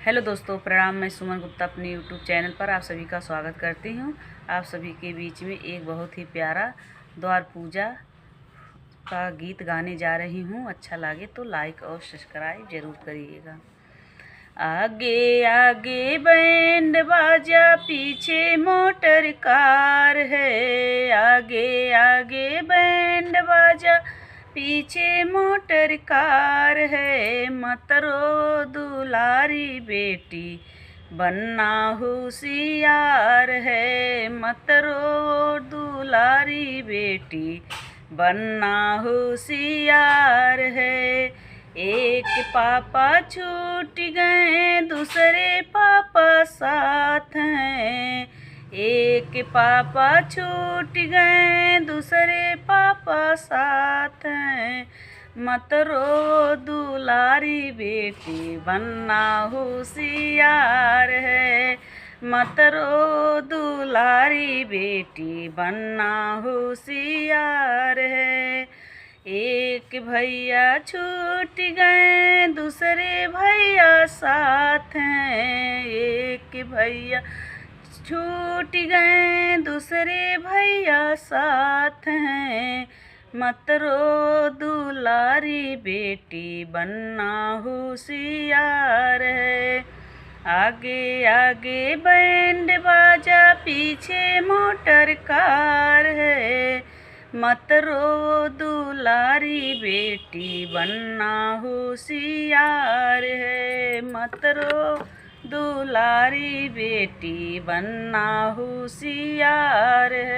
Hello दोस्तों, प्रणाम। मैं सुमन गुप्ता अपने यूट्यूब चैनल पर आप सभी का स्वागत करती हूँ। आप सभी के बीच में एक बहुत ही प्यारा द्वार पूजा का गीत गाने जा रही हूँ। अच्छा लगे तो लाइक और सब्सक्राइब ज़रूर करिएगा। आगे आगे बैंड बाजा, पीछे मोटर कार है। आगे आगे बैंड बाजा, पीछे मोटर कार है। मत रो दुलारी बेटी, बनना होशियार है। मत रो दुलारी बेटी, बनना होशियार है। एक पापा छूट गए, दूसरे पापा साथ हैं। एक पापा छूट गए, दूसरे पापा साथ हैं। मत रो दुलारी बेटी, बनना होशियार है। मत रो दुलारी बेटी, बनना होशियार है। एक भैया छूट गए, दूसरे भैया साथ हैं। एक भैया छूट गए, दूसरे भैया साथ हैं। मत रो दुलारी बेटी, बनना होशियार है। आगे आगे बैंड बाजा, पीछे मोटर कार है। मत रो दुलारी बेटी, बनना होशियार है। मत रो दुलारी बेटी, बनना होशियार है।